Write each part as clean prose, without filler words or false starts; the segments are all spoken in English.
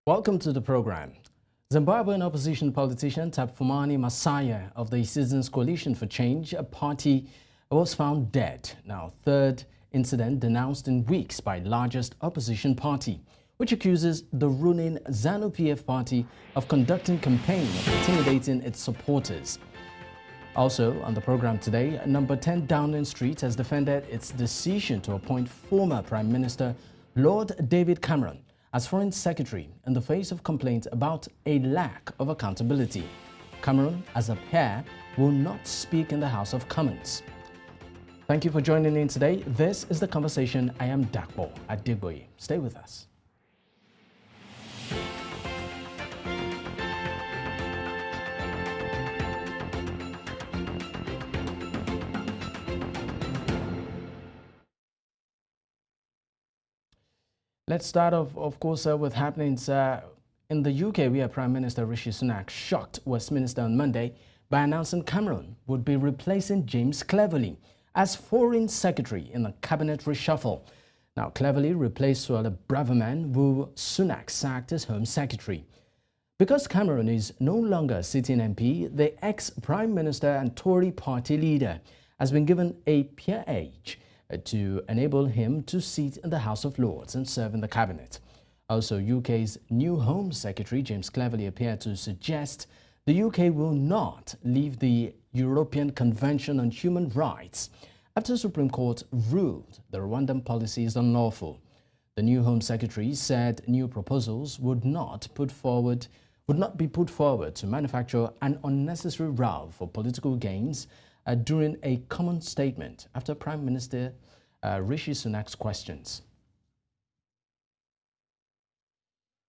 Welcome to the program. Zimbabwean opposition politician Tapfumani Masaya of the Citizens Coalition for Change party was found dead. Now, third incident denounced in weeks by largest opposition party, which accuses the ruling ZANU-PF party of conducting campaign of intimidating its supporters. Also on the program today, number 10 Downing Street has defended its decision to appoint former Prime Minister Lord David Cameron as Foreign Secretary in the face of complaints about a lack of accountability. Cameron, as a peer, will not speak in the House of Commons. Thank you for joining in today. This is The Conversation. I am Dapo Adegboye. Stay with us. Let's start off, of course, with happenings in the UK, where Prime Minister Rishi Sunak shocked Westminster on Monday by announcing Cameron would be replacing James Cleverly as Foreign Secretary in a cabinet reshuffle. Now, Cleverly replaced Suella Braverman, who Sunak sacked as Home Secretary. Because Cameron is no longer a sitting MP, the ex-Prime Minister and Tory party leader has been given a peerage to enable him to sit in the House of Lords and serve in the cabinet. Also, UK's new Home Secretary James Cleverly appeared to suggest the UK will not leave the European Convention on Human Rights after the Supreme Court ruled the Rwandan policy is unlawful. The new Home Secretary said new proposals would not be put forward to manufacture an unnecessary row for political gains during a common statement after Prime Minister Rishi Sunak's questions.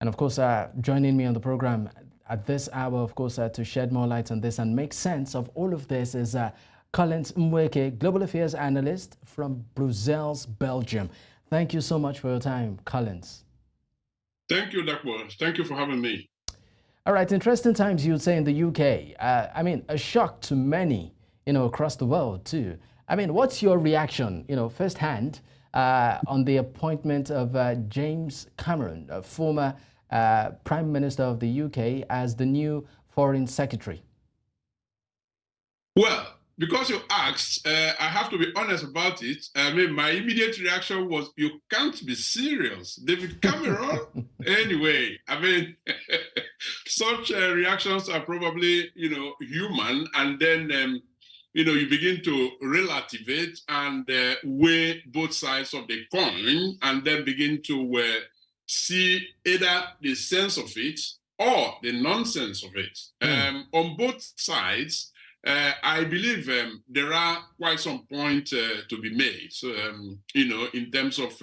And of course, joining me on the program at this hour, of course, to shed more light on this and make sense of all of this is Collins Nweke, Global Affairs Analyst from Brussels, Belgium. Thank you so much for your time, Collins. Thank you, Dapo. Thank you for having me. All right, interesting times, you'd say, in the UK. I mean, a shock to many, across the world too. I mean, what's your reaction, firsthand on the appointment of James Cameron, a former Prime Minister of the UK, as the new Foreign Secretary? Well, because you asked, I have to be honest about it. I mean, my immediate reaction was, you can't be serious. David Cameron? Anyway, I mean, such reactions are probably, human. And then, you begin to relativate and weigh both sides of the coin and then begin to see either the sense of it or the nonsense of it. On both sides, I believe there are quite some points to be made. So, in terms of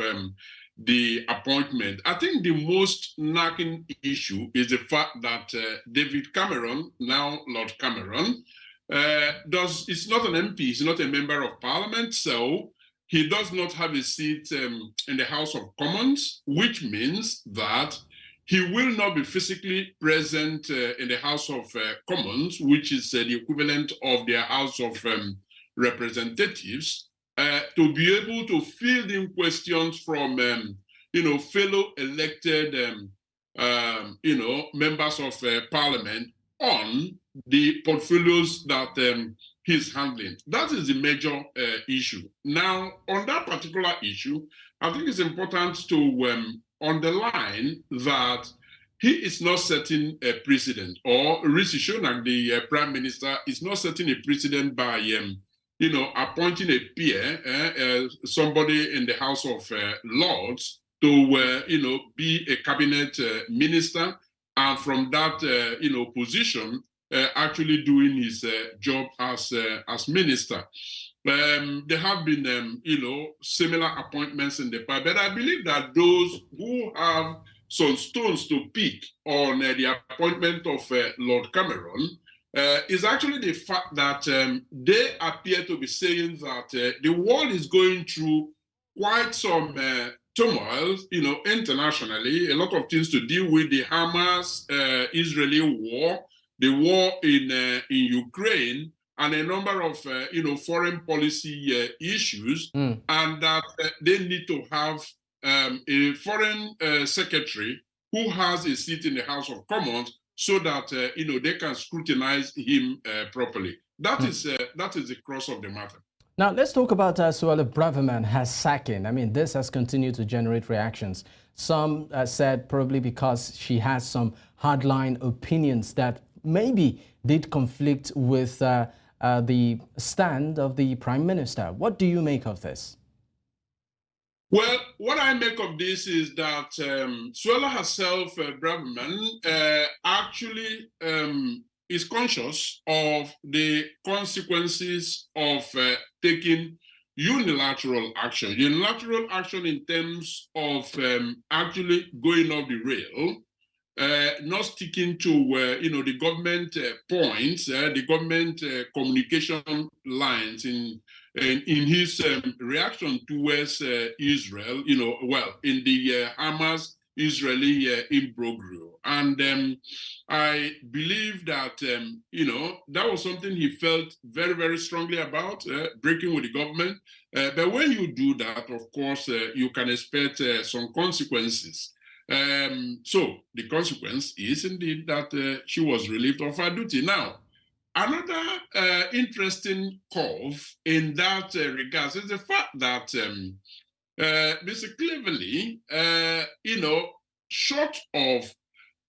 the appointment, I think the most nagging issue is the fact that David Cameron, now Lord Cameron, is not an MP, he's not a member of Parliament, so he does not have a seat in the House of Commons, which means that he will not be physically present in the House of Commons, which is the equivalent of their House of Representatives, to be able to field in questions from, fellow elected, members of Parliament on the portfolios that he's handling. That is the major issue. Now, on that particular issue, I think it's important to underline that he is not setting a precedent, or Rishi Sunak, the Prime Minister, is not setting a precedent by, appointing a peer, somebody in the House of Lords to, be a cabinet minister, and from that, position, actually doing his job as minister. There have been, similar appointments in the past, but I believe that those who have some stones to pick on the appointment of Lord Cameron is actually the fact that they appear to be saying that the world is going through quite some turmoil, internationally, a lot of things to deal with: the Hamas-Israeli war, the war in Ukraine, and a number of foreign policy issues, and that they need to have a foreign secretary who has a seat in the House of Commons so that they can scrutinize him properly. That is the crux of the matter. Now, let's talk about Suella Braverman has sacking. I mean, this has continued to generate reactions. Some said probably because she has some hardline opinions that maybe did conflict with the stand of the Prime Minister. What do you make of this? Well, what I make of this is that Suella herself, Braverman, actually is conscious of the consequences of taking unilateral action. Unilateral action in terms of actually going off the rail, not sticking to the government points, the government communication lines in his reaction towards Israel, in the Hamas-Israeli imbroglio. And I believe that, that was something he felt very, very strongly about, breaking with the government. But when you do that, of course, you can expect some consequences. So the consequence is indeed that she was relieved of her duty. Now, another interesting curve in that regard is the fact that Mr. Cleverly, short of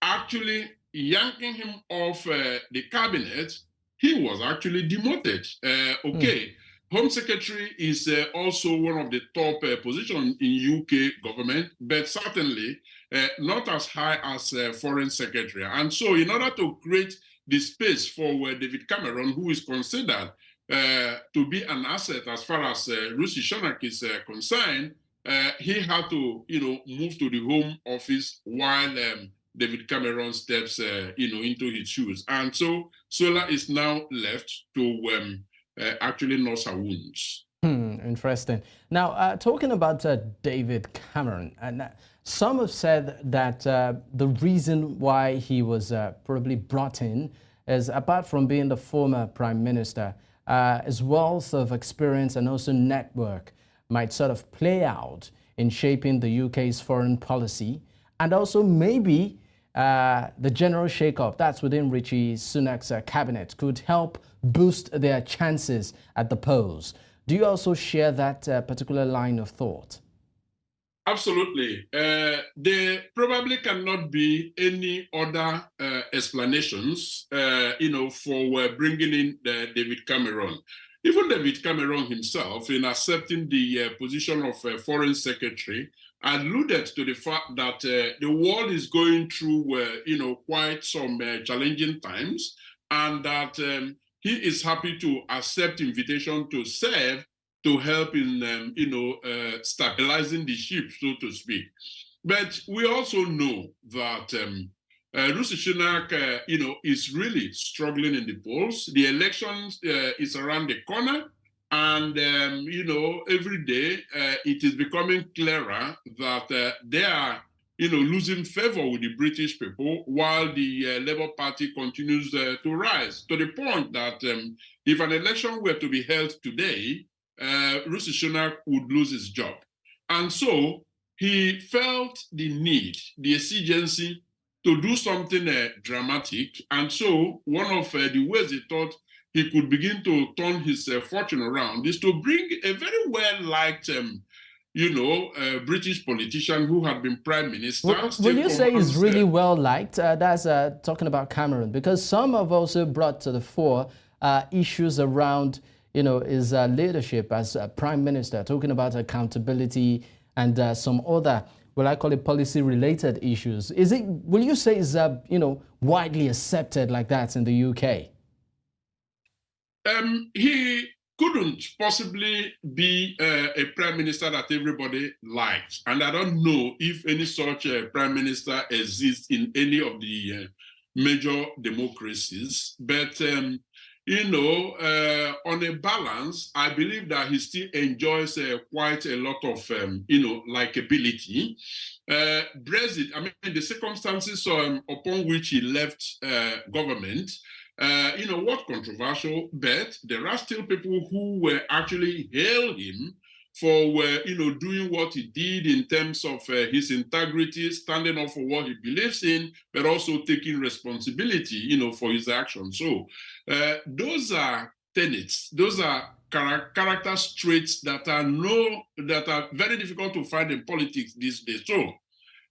actually yanking him off the cabinet, he was actually demoted. Home Secretary is also one of the top positions in UK government, but certainly not as high as Foreign Secretary. And so in order to create the space for David Cameron, who is considered to be an asset as far as Rishi Sunak is concerned, he had to, move to the Home Office while David Cameron steps, into his shoes. And so Suella is now left to actually nurse her wounds. Interesting. Now, talking about David Cameron, and some have said that the reason why he was probably brought in is, apart from being the former Prime Minister, his wealth of experience and also network might sort of play out in shaping the UK's foreign policy, and also maybe the general shake-up that's within Rishi Sunak's cabinet could help boost their chances at the polls. Do you also share that particular line of thought? Absolutely. There probably cannot be any other explanations, for bringing in David Cameron. Even David Cameron himself, in accepting the position of Foreign Secretary, alluded to the fact that the world is going through, quite some challenging times, and that he is happy to accept invitation to serve to help in, stabilizing the ship, so to speak. But we also know that Rishi Sunak, is really struggling in the polls. The elections is around the corner. And, every day it is becoming clearer that they are, losing favor with the British people while the Labour Party continues to rise, to the point that if an election were to be held today, Rishi Sunak would lose his job. And so he felt the need, the exigency to do something dramatic. And so one of the ways he thought he could begin to turn his fortune around is to bring a very well-liked, British politician who had been prime minister. Will you say he's really well-liked? That's talking about Cameron, because some have also brought to the fore issues around, his leadership as prime minister, talking about accountability and some other, well, I call it policy-related issues. Will you say is widely accepted like that in the UK? He couldn't possibly be a prime minister that everybody likes. And I don't know if any such prime minister exists in any of the major democracies. But, on a balance, I believe that he still enjoys quite a lot of, likability. Brexit, the circumstances upon which he left government, what controversial, but there are still people who actually hail him for doing what he did in terms of his integrity, standing up for what he believes in, but also taking responsibility, for his actions. So those are tenets, those are character traits that are very difficult to find in politics these days. So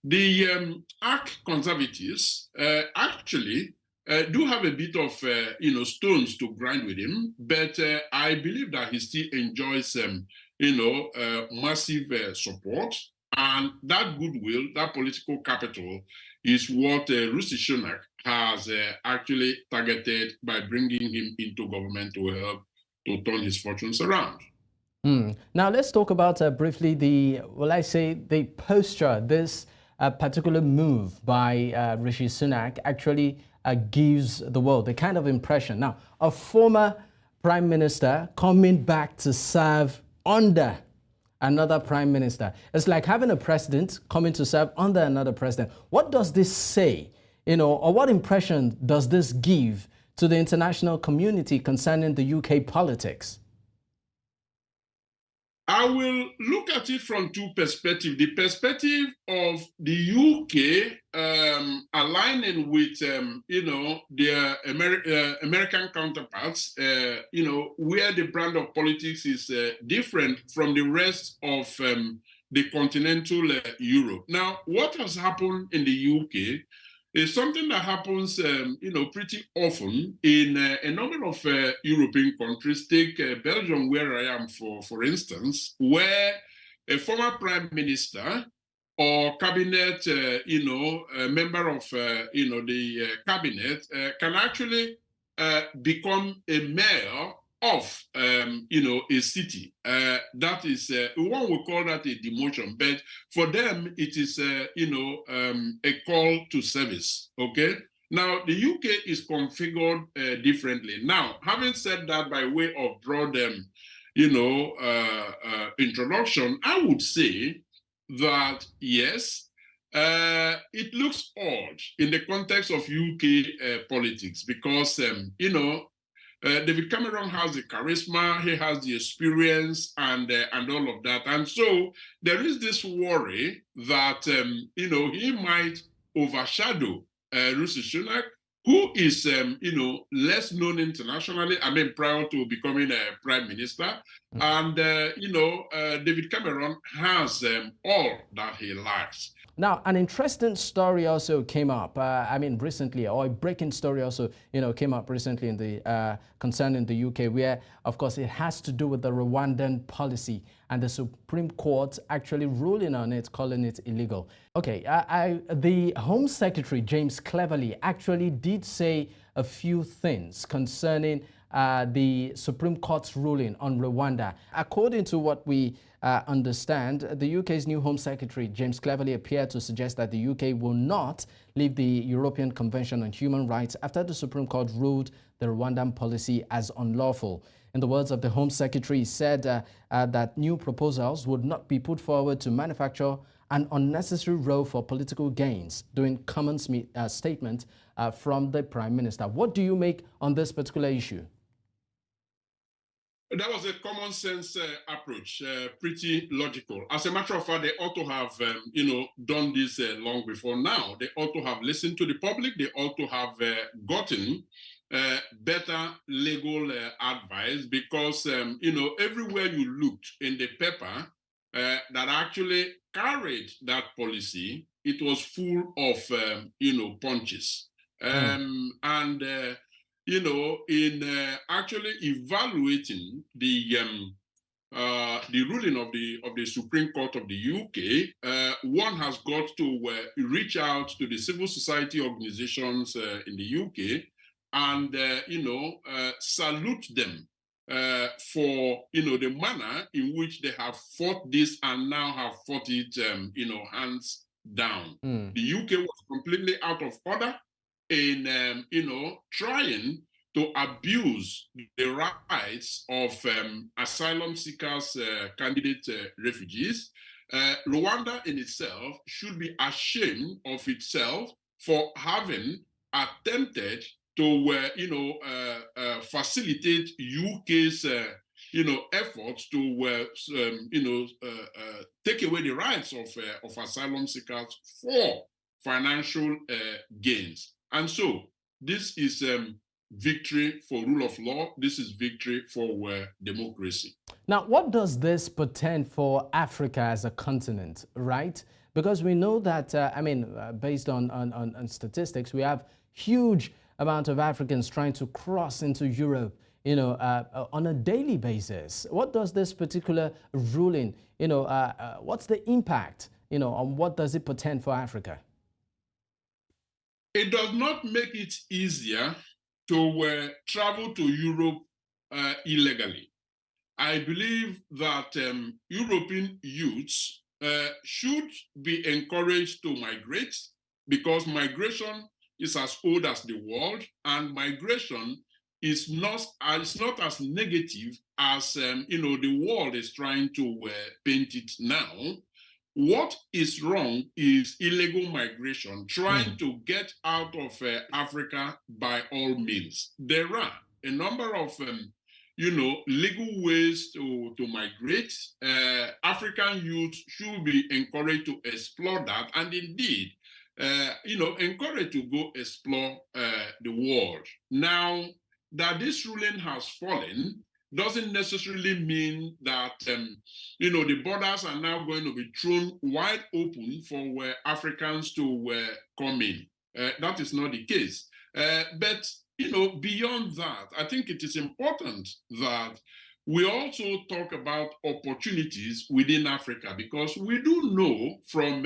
the ARC conservatives actually do have a bit of stones to grind with him, but I believe that he still enjoys massive support, and that goodwill, that political capital, is what Rishi Sunak has actually targeted by bringing him into government to help to turn his fortunes around. Now let's talk about briefly the posture this particular move by Rishi Sunak actually gives the world, the kind of impression. Now, a former prime minister coming back to serve under another prime minister. It's like having a president coming to serve under another president. What does this say, or what impression does this give to the international community concerning the UK politics? I will look at it from two perspectives. The perspective of the UK aligning with, their American counterparts, where the brand of politics is different from the rest of the continental Europe. Now, what has happened in the UK is something that happens, pretty often in a number of European countries. Take Belgium, where I am, for instance, where a former prime minister or cabinet, a member of, the cabinet can actually become a mayor of, a city. That is, one would call that a demotion, but for them, it is, a call to service, okay? Now, the UK is configured differently. Now, having said that by way of broad, introduction, I would say that, yes, it looks odd in the context of UK politics because, David Cameron has the charisma, he has the experience, and all of that. And so there is this worry that, he might overshadow Rishi Sunak, who is, less known internationally, prior to becoming a prime minister. And, David Cameron has all that he lacks. Now, an interesting story also came up. Recently, or a breaking story also, came up recently in the concerning the UK, where, of course, it has to do with the Rwandan policy and the Supreme Court actually ruling on it, calling it illegal. Okay, the Home Secretary James Cleverly actually did say a few things concerning the Supreme Court's ruling on Rwanda. According to what we understand, the UK's new Home Secretary, James Cleverly, appeared to suggest that the UK will not leave the European Convention on Human Rights after the Supreme Court ruled the Rwandan policy as unlawful. In the words of the Home Secretary, he said that new proposals would not be put forward to manufacture an unnecessary row for political gains, doing common statement from the Prime Minister. What do you make on this particular issue? That was a common sense approach, pretty logical. As a matter of fact, they ought to have, done this long before now. They ought to have listened to the public. They ought to have gotten better legal advice because, everywhere you looked in the paper that actually carried that policy, it was full of, punches. And in actually evaluating the ruling of the Supreme Court of the UK, one has got to reach out to the civil society organizations in the UK and salute them for the manner in which they have fought this and now have fought it hands down. The UK was completely out of order in trying to abuse the rights of asylum seekers, candidate refugees. Rwanda in itself should be ashamed of itself for having attempted to facilitate UK's efforts to, take away the rights of asylum seekers for financial gains. And so this is victory for rule of law. This is victory for democracy. Now, what does this portend for Africa as a continent, right? Because we know that, based on statistics, we have huge amount of Africans trying to cross into Europe, on a daily basis. What does this particular ruling, what's the impact, on what does it portend for Africa? It does not make it easier to travel to Europe illegally. I believe that European youths should be encouraged to migrate, because migration is as old as the world, and migration is not as negative as the world is trying to paint it now. What is wrong is illegal migration, trying to get out of Africa by all means. There are a number of legal ways to migrate. African youth should be encouraged to explore that, and indeed, encouraged to go explore the world. Now that this ruling has fallen doesn't necessarily mean that the borders are now going to be thrown wide open for Africans to come in. That is not the case. But beyond that, I think it is important that we also talk about opportunities within Africa, because we do know from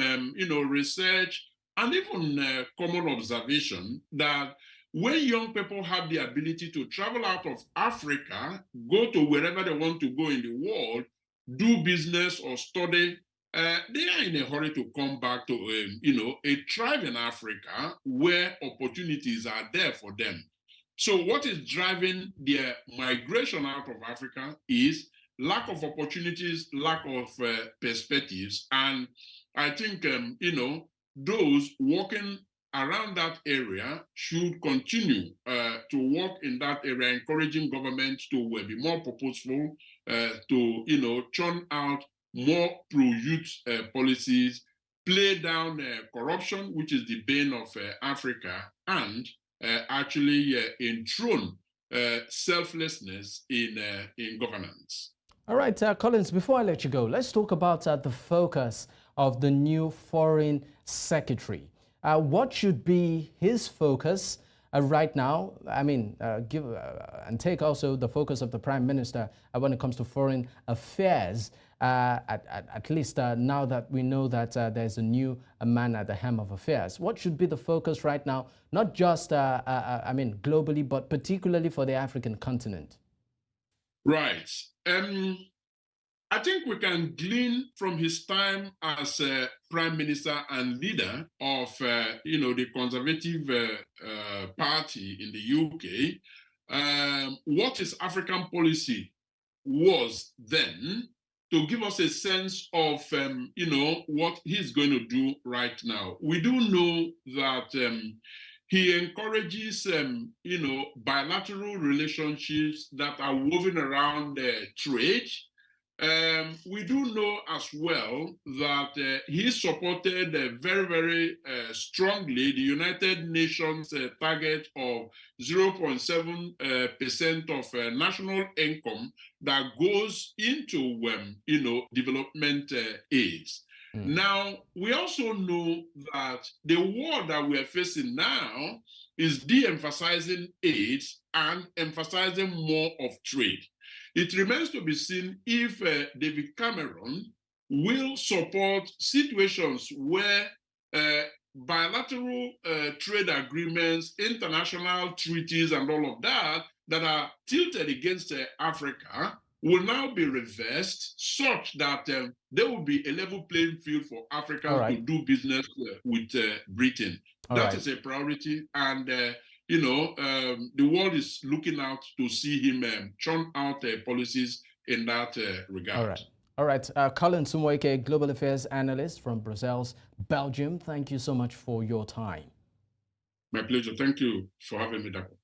research and even common observation that when young people have the ability to travel out of Africa, go to wherever they want to go in the world, do business or study, they are in a hurry to come back to a tribe in Africa where opportunities are there for them. So what is driving their migration out of Africa is lack of opportunities, lack of perspectives. And I think, those working around that area should continue to work in that area, encouraging governments to be more purposeful, to churn out more pro-youth policies, play down corruption, which is the bane of Africa, and actually enthrone selflessness in governance. All right, Collins, before I let you go, let's talk about the focus of the new foreign secretary. What should be his focus right now? I mean, give and take also the focus of the Prime Minister when it comes to foreign affairs, at least now that we know that there's a new man at the helm of affairs. What should be the focus right now, not just, globally, but particularly for the African continent? Right. I think we can glean from his time as Prime Minister and leader of, the Conservative Party in the UK, what his African policy was then, to give us a sense of, what he's going to do right now. We do know that he encourages, bilateral relationships that are woven around trade. We do know as well that he supported very, very strongly the United Nations target of 0.7% of national income that goes into, development aids. Now, we also know that the war that we are facing now is de-emphasizing aid and emphasizing more of trade. It remains to be seen if David Cameron will support situations where bilateral trade agreements, international treaties, and all of that are tilted against Africa will now be reversed, such that there will be a level playing field for Africans to do business with Britain. That is a priority, and the world is looking out to see him churn out policies in that regard. All right. Collins Nweke, Global Affairs Analyst from Brussels, Belgium. Thank you so much for your time. My pleasure. Thank you for having me, Dapo.